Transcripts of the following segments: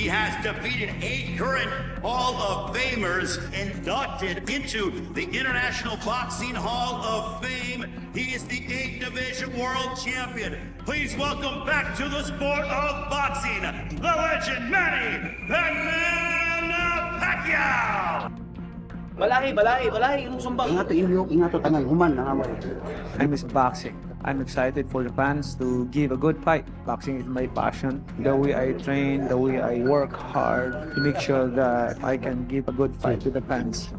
He has defeated 8 current Hall of Famers inducted into the International Boxing Hall of Fame. He is the 8th Division World Champion. Please welcome back to the sport of boxing, the legend Manny Pacquiao! Balahi, yung sumbang. Ingat tangan, human na nga. I miss boxing. I'm excited for the fans to give a good fight. Boxing is my passion. The way I train, the way I work hard to make sure that I can give a good fight to the fans.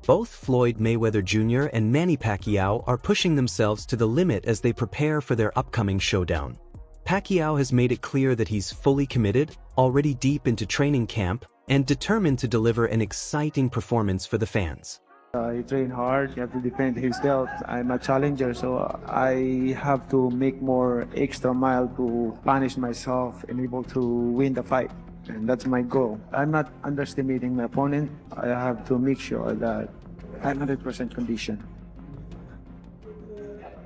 Both Floyd Mayweather Jr. and Manny Pacquiao are pushing themselves to the limit as they prepare for their upcoming showdown. Pacquiao has made it clear that he's fully committed, already deep into training camp, and determined to deliver an exciting performance for the fans. You train hard, you have to defend his belt. I'm a challenger, so I have to make more extra mile to punish myself and able to win the fight. And that's my goal. I'm not underestimating my opponent. I have to make sure that I'm 100% conditioned.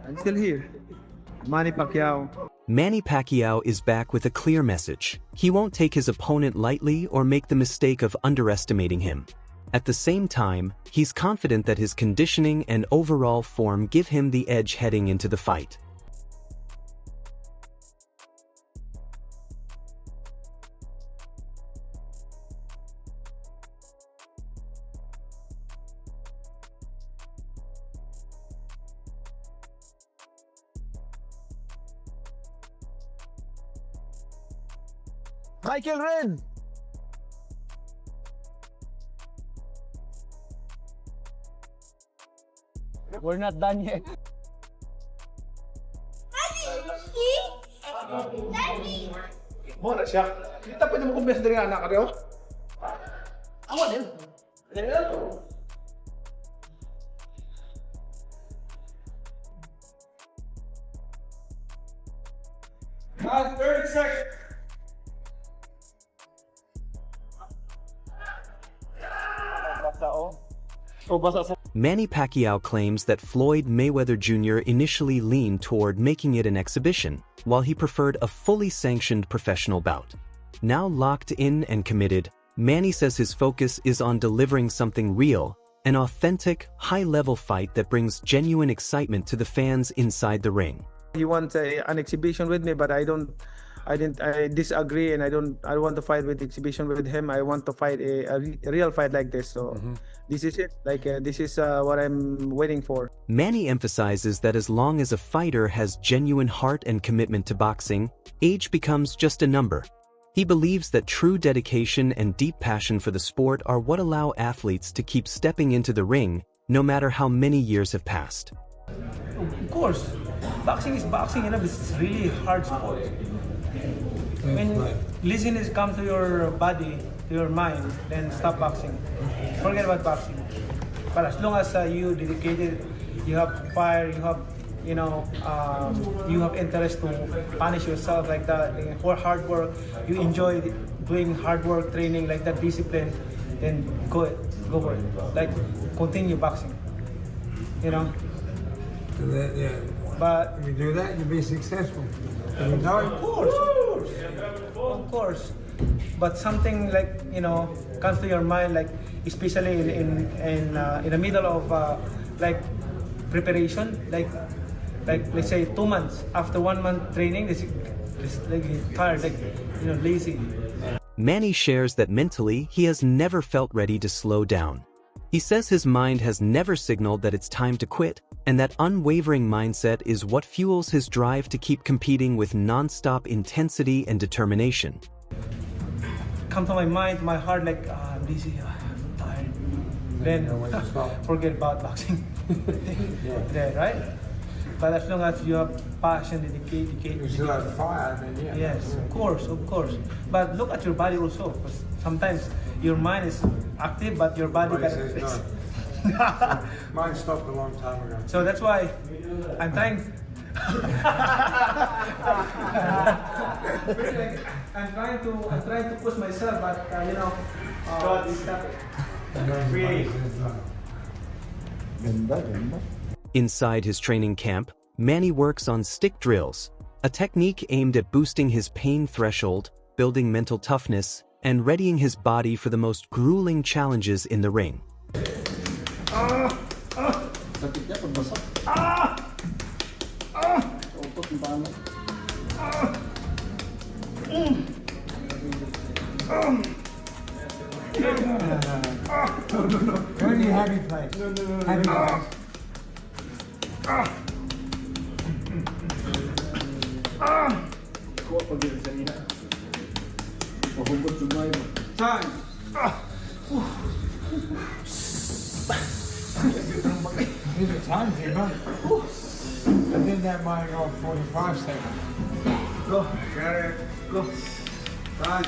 I'm still here. Manny Pacquiao. Manny Pacquiao is back with a clear message. He won't take his opponent lightly or make the mistake of underestimating him. At the same time, he's confident that his conditioning and overall form give him the edge heading into the fight. Michael Red! We're not done yet. Daddy! Mo na siya. Kita pwede mo kumbes dari anak ka rin. Awan din. Last 30 seconds. Manny Pacquiao claims that Floyd Mayweather Jr. initially leaned toward making it an exhibition, while he preferred a fully sanctioned professional bout. Now locked in and committed, Manny says his focus is on delivering something real, an authentic, high-level fight that brings genuine excitement to the fans inside the ring. He wants an exhibition with me, but I disagree, and I don't want to fight with exhibition with him. I want to fight a real fight like this. So this is it. This is what I'm waiting for. Manny emphasizes that as long as a fighter has genuine heart and commitment to boxing, age becomes just a number. He believes that true dedication and deep passion for the sport are what allow athletes to keep stepping into the ring, no matter how many years have passed. Of course, boxing is boxing, it's really hard sport. When laziness comes to your body, to your mind, then stop boxing. Forget about boxing. But as long as you dedicated, you have fire, you have, you have interest to punish yourself like that, for hard work, you enjoy doing hard work, training like that, discipline, then go for it. Like, continue boxing, Yeah. But If you do that, you'll be successful. Of course. But something like comes to your mind, like especially in the middle of like preparation, like let's say 2 months after 1 month training, it's like tired, like lazy. Manny shares that mentally he has never felt ready to slow down. He says his mind has never signaled that it's time to quit, and that unwavering mindset is what fuels his drive to keep competing with non-stop intensity and determination. Come to my mind, my heart, like I'm busy, I'm tired. Then forget about boxing. there, right? But as long as you have passion, dedication, You still have fire, then yeah. yes, of course. But look at your body also, because sometimes your mind is active, but your body Body cannot says fix. no. Mine stopped a long time ago. So that's why I'm trying. I'm trying to push myself, but stop it. Really. Inside his training camp, Manny works on stick drills, a technique aimed at boosting his pain threshold, building mental toughness, and readying his body for the most grueling challenges in the ring. Sakit niya pag basag. Utot yung paa mo. Only happy place. Happy place. Kuha pag yun sa niya. Mahugot yung bahay mo. Time. These are time here, man. I did that mine on 45 seconds. Go. Got it. Go. Time.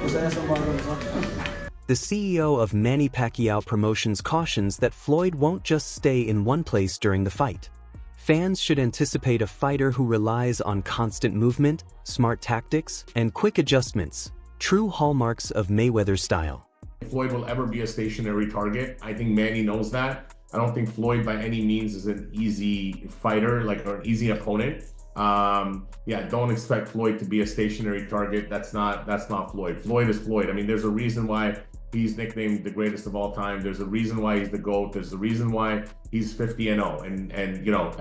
Masaya sa mga The CEO of Manny Pacquiao Promotions cautions that Floyd won't just stay in one place during the fight. Fans should anticipate a fighter who relies on constant movement, smart tactics, and quick adjustments, true hallmarks of Mayweather's style. Floyd will ever be a stationary target. I think Manny knows that. I don't think Floyd by any means is an easy fighter, or an easy opponent. Don't expect Floyd to be a stationary target. That's not Floyd. Floyd is Floyd. I mean, there's a reason why he's nicknamed the greatest of all time. There's a reason why he's the GOAT. There's a reason why he's 50-0.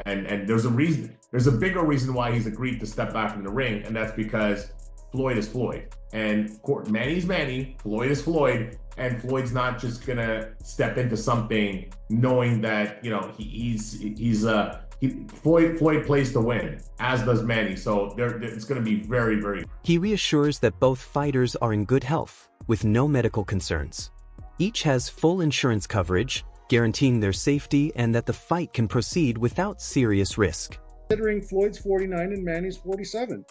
And there's a bigger reason why he's agreed to step back in the ring, and that's because Floyd is Floyd. And Manny's Manny, Floyd is Floyd, and Floyd's not just gonna step into something knowing that, Floyd plays to win, as does Manny. So it's going to be very, very. He reassures that both fighters are in good health, with no medical concerns. Each has full insurance coverage, guaranteeing their safety and that the fight can proceed without serious risk. Considering Floyd's 49 and Manny's 47.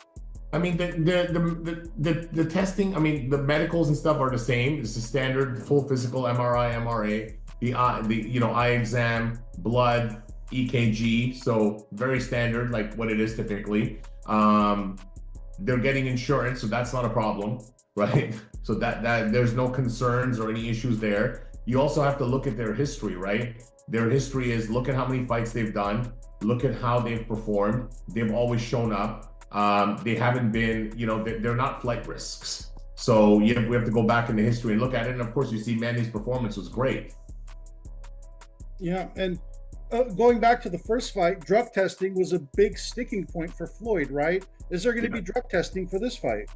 I mean, the testing, I mean, the medicals and stuff are the same. It's the standard full physical, MRI, MRA, the eye exam, blood, EKG, so very standard, like what it is typically. They're getting insurance, so that's not a problem, right? So that there's no concerns or any issues there. You also have to look at their history, right? Their history is, look at how many fights they've done, look at how they've performed. They've always shown up. They haven't been, they're not flight risks. So we have to go back in the history and look at it. And of course, you see Manny's performance was great. Yeah, and going back to the first fight, drug testing was a big sticking point for Floyd, right? Is there going to be drug testing for this fight?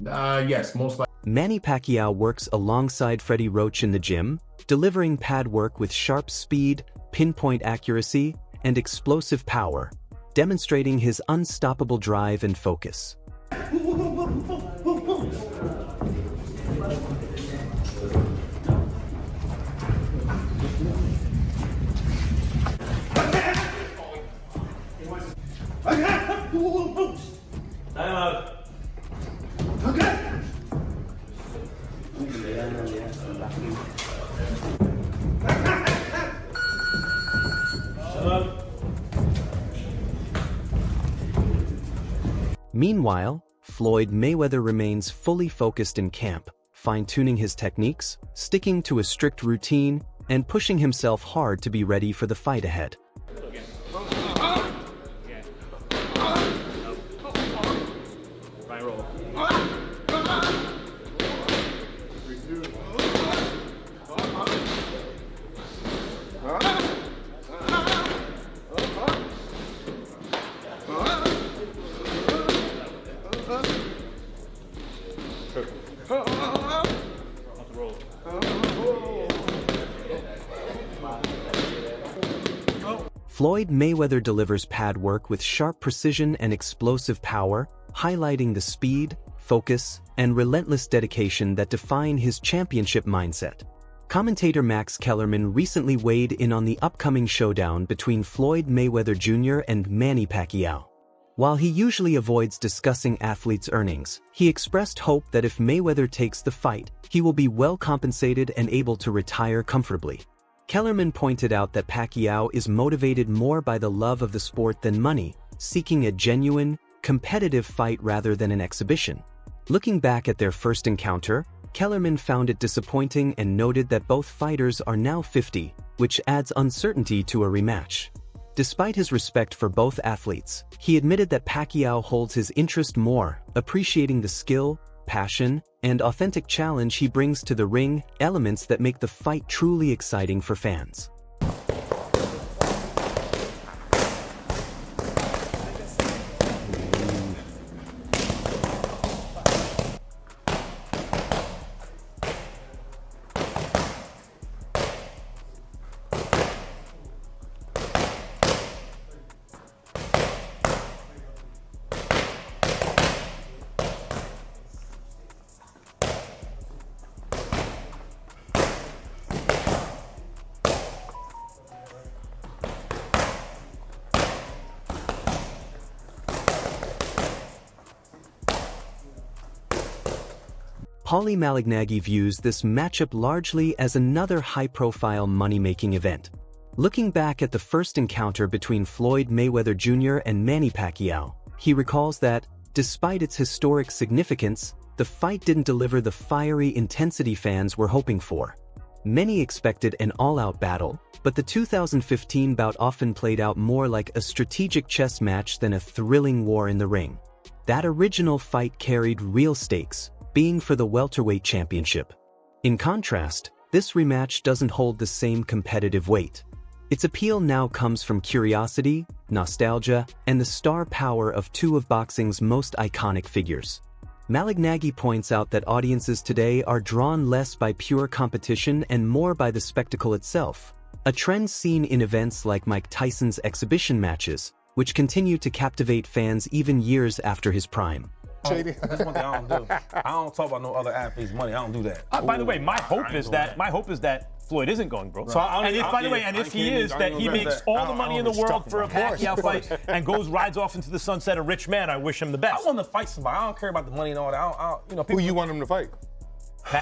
Yes, most likely. Manny Pacquiao works alongside Freddie Roach in the gym, delivering pad work with sharp speed, pinpoint accuracy, and explosive power, demonstrating his unstoppable drive and focus. Meanwhile, Floyd Mayweather remains fully focused in camp, fine-tuning his techniques, sticking to a strict routine, and pushing himself hard to be ready for the fight ahead. Floyd Mayweather delivers pad work with sharp precision and explosive power, highlighting the speed, focus, and relentless dedication that define his championship mindset. Commentator Max Kellerman recently weighed in on the upcoming showdown between Floyd Mayweather Jr. and Manny Pacquiao. While he usually avoids discussing athletes' earnings, he expressed hope that if Mayweather takes the fight, he will be well compensated and able to retire comfortably. Kellerman pointed out that Pacquiao is motivated more by the love of the sport than money, seeking a genuine, competitive fight rather than an exhibition. Looking back at their first encounter, Kellerman found it disappointing and noted that both fighters are now 50, which adds uncertainty to a rematch. Despite his respect for both athletes, he admitted that Pacquiao holds his interest more, appreciating the skill, passion, and authentic challenge he brings to the ring, elements that make the fight truly exciting for fans. Paulie Malignaggi views this matchup largely as another high-profile money-making event. Looking back at the first encounter between Floyd Mayweather Jr. and Manny Pacquiao, he recalls that, despite its historic significance, the fight didn't deliver the fiery intensity fans were hoping for. Many expected an all-out battle, but the 2015 bout often played out more like a strategic chess match than a thrilling war in the ring. That original fight carried real stakes, being for the welterweight championship. In contrast, this rematch doesn't hold the same competitive weight. Its appeal now comes from curiosity, nostalgia, and the star power of two of boxing's most iconic figures. Malignaggi points out that audiences today are drawn less by pure competition and more by the spectacle itself, a trend seen in events like Mike Tyson's exhibition matches, which continue to captivate fans even years after his prime. That's one thing I don't do. I don't talk about no other athletes' money. I don't do that. By the way, my hope is that Floyd isn't going broke. So, and if he is, that he makes all the money in the world for a Pacquiao fight and rides off into the sunset a rich man. I wish him the best. I want to fight somebody. I don't care about the money and all that. Who you want him to fight?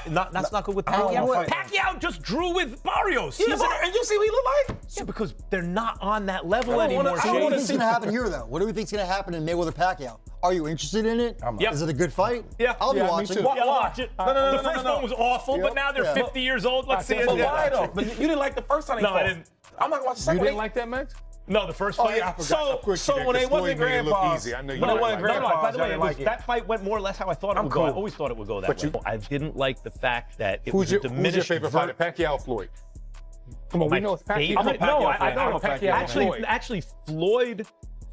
That's not good with Pacquiao. Pacquiao just drew with Barrios. And you see what he look like? Yeah, because they're not on that level anymore. What do you think's going to happen here, though? What do you think's going to happen in Mayweather-Pacquiao? Are you interested in it? Is it a good fight? Yeah. I'll be watching. I'll watch it. The first one was awful, but now they're 50 years old. Let's see it. But why, though? But you didn't like the first time they fought. No, I didn't. I'm not going to watch the second one. You didn't like that match? No, the first fight. I forgot. So when they wasn't grandpas, by the way, that fight went more or less how I thought it would go. I always thought it would go that way. I didn't like the fact that it was a diminished. Who's your favorite fighter, Pacquiao or Floyd? Come on, we know it's Pacquiao. I know Pacquiao. Actually, Floyd.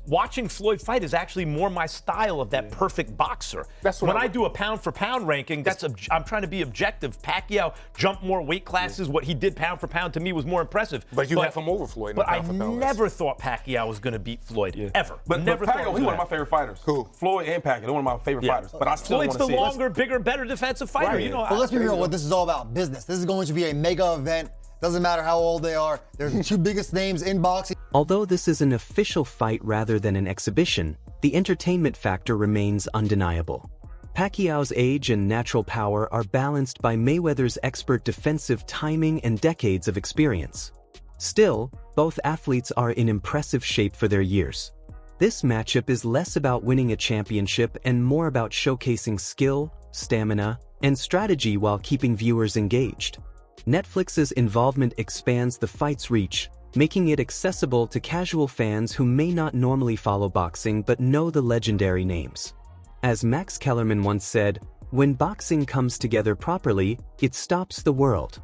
Watching Floyd fight is actually more my style of that perfect boxer. That's what when I do a pound-for-pound ranking, I'm trying to be objective. Pacquiao jumped more weight classes. What he did pound for pound to me was more impressive. But you have him over Floyd. But I never thought Pacquiao was going to beat Floyd, ever. But Pacquiao, he's one of my favorite fighters. Who? Floyd and Pacquiao, they're one of my favorite fighters. But I still want to see Floyd's the longer, bigger, better defensive fighter. Right. You know. But let's be real. What this is all about, business. This is going to be a mega event. Doesn't matter how old they are. They're the two biggest names in boxing. Although this is an official fight rather than an exhibition, the entertainment factor remains undeniable. Pacquiao's age and natural power are balanced by Mayweather's expert defensive timing and decades of experience. Still, both athletes are in impressive shape for their years. This matchup is less about winning a championship and more about showcasing skill, stamina, and strategy while keeping viewers engaged. Netflix's involvement expands the fight's reach, making it accessible to casual fans who may not normally follow boxing but know the legendary names. As Max Kellerman once said, "When boxing comes together properly, it stops the world."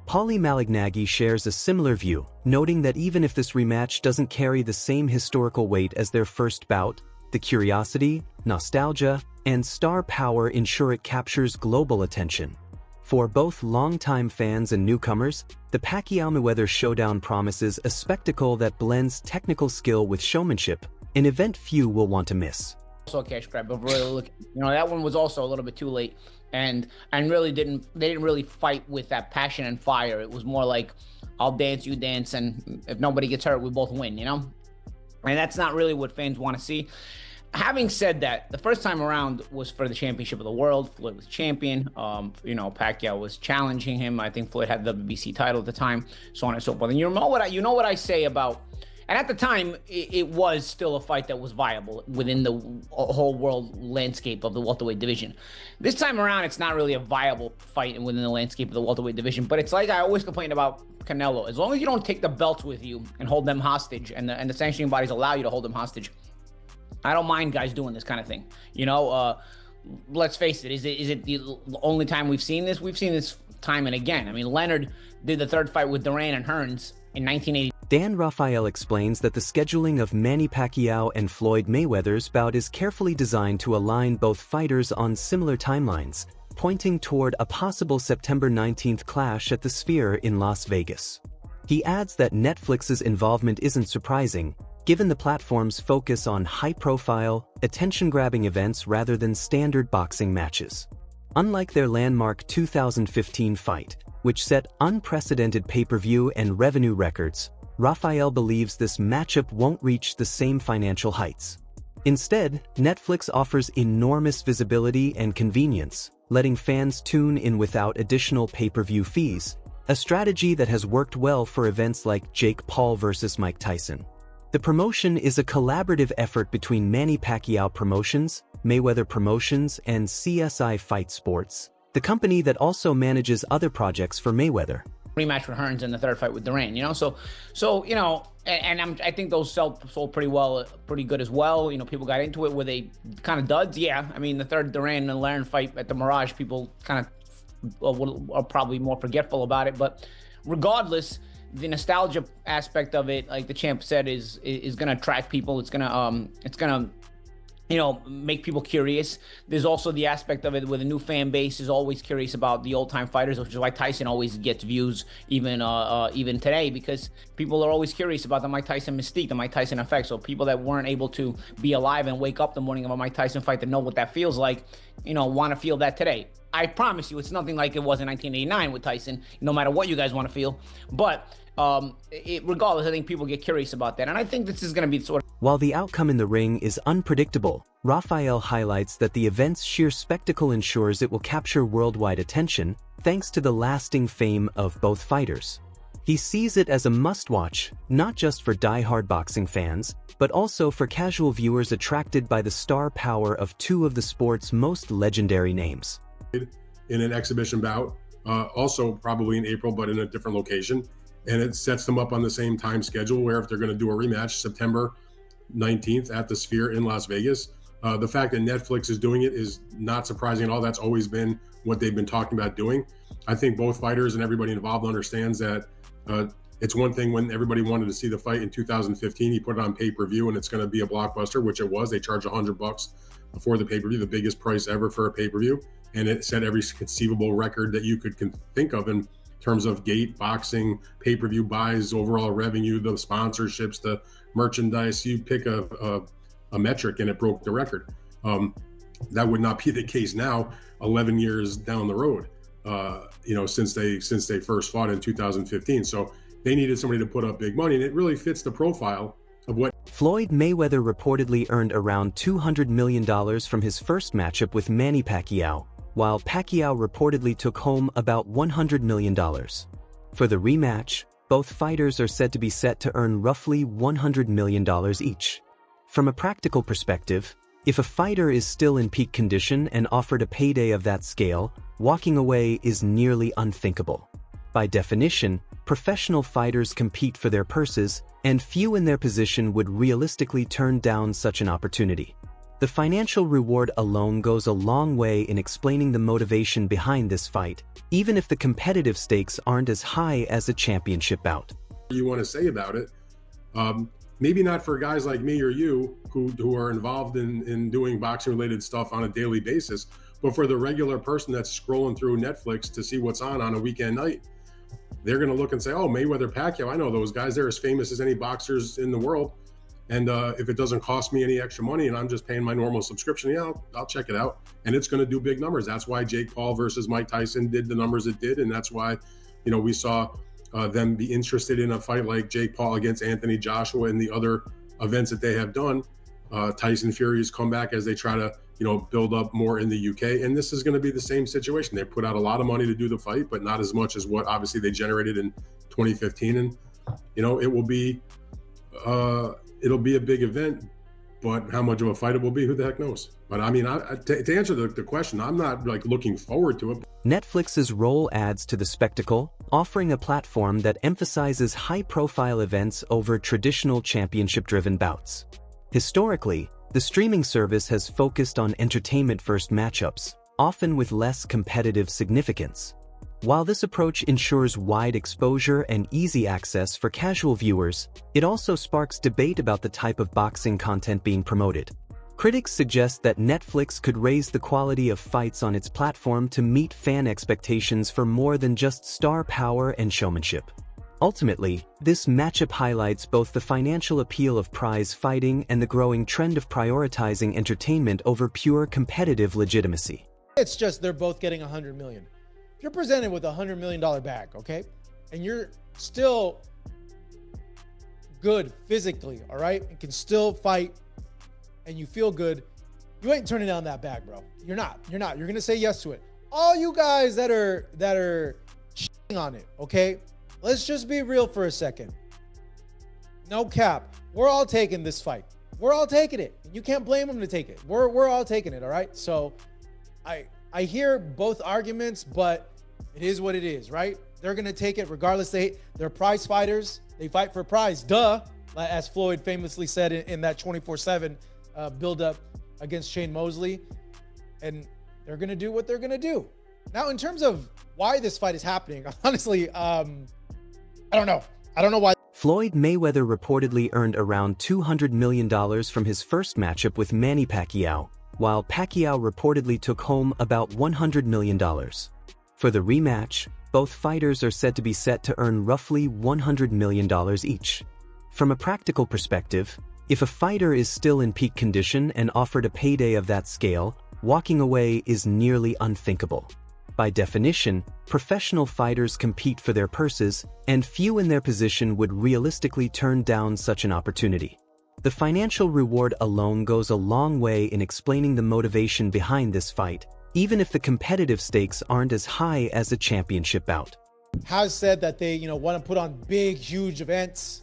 Paulie Malignaggi shares a similar view, noting that even if this rematch doesn't carry the same historical weight as their first bout, the curiosity, nostalgia, and star power ensure it captures global attention. For both longtime fans and newcomers, the Pacquiao-Mayweather showdown promises a spectacle that blends technical skill with showmanship, an event few will want to miss. Also a cash grab, but really look, that one was also a little bit too late. and really they didn't really fight with that passion and fire. It was more like, I'll dance, you dance, and if nobody gets hurt, we both win, you know? And that's not really what fans want to see. Having said that, the first time around was for the championship of the world. Floyd was champion. Pacquiao was challenging him. I think Floyd had the WBC title at the time, so on and so forth. And you know what I say about, and at the time, it was still a fight that was viable within the whole world landscape of the welterweight division. This time around, it's not really a viable fight within the landscape of the welterweight division. But it's like I always complain about Canelo. As long as you don't take the belts with you and hold them hostage, and the sanctioning bodies allow you to hold them hostage, I don't mind guys doing this kind of thing. Let's face it. Is it the only time we've seen this? We've seen this time and again. I mean, Leonard did the third fight with Duran and Hearns in 1980. Dan Rafael explains that the scheduling of Manny Pacquiao and Floyd Mayweather's bout is carefully designed to align both fighters on similar timelines, pointing toward a possible September 19th clash at the Sphere in Las Vegas. He adds that Netflix's involvement isn't surprising, given the platform's focus on high-profile, attention-grabbing events rather than standard boxing matches. Unlike their landmark 2015 fight, which set unprecedented pay-per-view and revenue records, Rafael believes this matchup won't reach the same financial heights. Instead, Netflix offers enormous visibility and convenience, letting fans tune in without additional pay-per-view fees, a strategy that has worked well for events like Jake Paul vs. Mike Tyson. The promotion is a collaborative effort between Manny Pacquiao Promotions, Mayweather Promotions, and CSI Fight Sports, the company that also manages other projects for Mayweather. Rematch with Hearns in the third fight with Duran, I think those sold pretty good as well. People got into it. Were they kind of duds? Yeah. I mean, the third Duran and Larin fight at the Mirage, people kind of are probably more forgetful about it. But regardless, the nostalgia aspect of it, like the champ said, is going to attract people. It's gonna make people curious. There's also the aspect of it where the new fan base is always curious about the old-time fighters, which is why Tyson always gets views even today, because people are always curious about the Mike Tyson mystique, the Mike Tyson effect. So people that weren't able to be alive and wake up the morning of a Mike Tyson fight to know what that feels like, want to feel that today. I promise you, it's nothing like it was in 1989 with Tyson, no matter what you guys want to feel. But regardless, I think people get curious about that. And I think this is going to be sort of... While the outcome in the ring is unpredictable, Rafael highlights that the event's sheer spectacle ensures it will capture worldwide attention, thanks to the lasting fame of both fighters. He sees it as a must-watch, not just for die-hard boxing fans, but also for casual viewers attracted by the star power of two of the sport's most legendary names. In an exhibition bout, also probably in April, but in a different location. And it sets them up on the same time schedule where if they're going to do a rematch, September 19th at the Sphere in Las Vegas. The fact that Netflix is doing it is not surprising at all. That's always been what they've been talking about doing. I think both fighters and everybody involved understands that it's one thing when everybody wanted to see the fight in 2015, he put it on pay-per-view and it's going to be a blockbuster, which it was. They charged $100 for the pay-per-view, the biggest price ever for a pay-per-view. And it set every conceivable record that you could think of in terms of gate, boxing, pay-per-view buys, overall revenue, the sponsorships, the merchandise. You pick a metric and it broke the record. That would not be the case now, 11 years down the road, since they first fought in 2015. So they needed somebody to put up big money, and it really fits the profile of what... Floyd Mayweather reportedly earned around $200 million from his first matchup with Manny Pacquiao, while Pacquiao reportedly took home about $100 million. For the rematch, both fighters are said to be set to earn roughly $100 million each. From a practical perspective, if a fighter is still in peak condition and offered a payday of that scale, walking away is nearly unthinkable. By definition, professional fighters compete for their purses, and few in their position would realistically turn down such an opportunity. The financial reward alone goes a long way in explaining the motivation behind this fight, even if the competitive stakes aren't as high as a championship bout. You want to say about it, maybe not for guys like me or you who are involved in doing boxing related stuff on a daily basis, but for the regular person that's scrolling through Netflix to see what's on a weekend night. They're going to look and say, oh, Mayweather Pacquiao, I know those guys, they're as famous as any boxers in the world. And if it doesn't cost me any extra money and I'm just paying my normal subscription, yeah, I'll check it out. And it's going to do big numbers. That's why Jake Paul versus Mike Tyson did the numbers it did. And that's why, you know, we saw them be interested in a fight like Jake Paul against Anthony Joshua and the other events that they have done. Tyson Fury has come back as they try to, you know, build up more in the UK. And this is going to be the same situation. They put out a lot of money to do the fight, but not as much as what obviously they generated in 2015. And, you know, it will be, it'll be a big event, but how much of a fight it will be, who the heck knows? But I mean, to answer the question, I'm not like looking forward to it. Netflix's role adds to the spectacle, offering a platform that emphasizes high-profile events over traditional championship-driven bouts. Historically, the streaming service has focused on entertainment-first matchups, often with less competitive significance. While this approach ensures wide exposure and easy access for casual viewers, it also sparks debate about the type of boxing content being promoted. Critics suggest that Netflix could raise the quality of fights on its platform to meet fan expectations for more than just star power and showmanship. Ultimately, this matchup highlights both the financial appeal of prize fighting and the growing trend of prioritizing entertainment over pure competitive legitimacy. It's just they're both getting $100 million. If you're presented with a $100 million bag, okay, and you're still good physically, all right, and can still fight, and you feel good, you ain't turning down that bag, bro. You're not. You're gonna say yes to it. All you guys that are shitting on it, okay, let's just be real for a second. No cap. We're all taking this fight. We're all taking it. You can't blame them to take it. We're all taking it, all right? So I hear both arguments, but it is what it is, right? They're going to take it regardless. They're prize fighters. They fight for a prize. Duh. As Floyd famously said in that 24/7 build-up against Shane Mosley. And they're going to do what they're going to do. Now, in terms of why this fight is happening, honestly, I don't know. I don't know why. Floyd Mayweather reportedly earned around $200 million from his first matchup with Manny Pacquiao, while Pacquiao reportedly took home about $100 million. For the rematch, both fighters are said to be set to earn roughly $100 million each. From a practical perspective, if a fighter is still in peak condition and offered a payday of that scale, walking away is nearly unthinkable. By definition, professional fighters compete for their purses, and few in their position would realistically turn down such an opportunity. The financial reward alone goes a long way in explaining the motivation behind this fight, even if the competitive stakes aren't as high as a championship bout. Has said that they, want to put on big, huge events.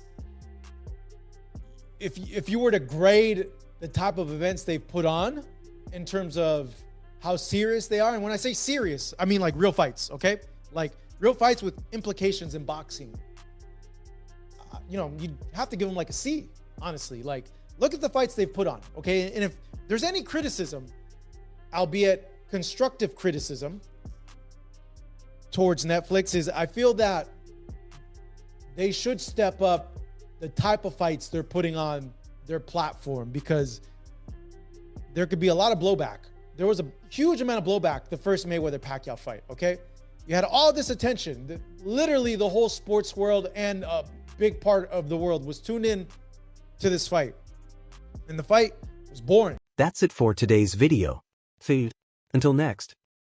If you were to grade the type of events they've put on in terms of how serious they are, and when I say serious, I mean like real fights, okay? Like real fights with implications in boxing. You'd have to give them like a C, honestly. Like, look at the fights they've put on, okay? And if there's any criticism, albeit constructive criticism, towards Netflix, is I feel that they should step up the type of fights they're putting on their platform, because there could be a lot of blowback. There was a huge amount of blowback the first Mayweather Pacquiao fight, okay? You had all this attention. Literally the whole sports world and a big part of the world was tuned in to this fight. And the fight was boring. That's it for today's video. Until next.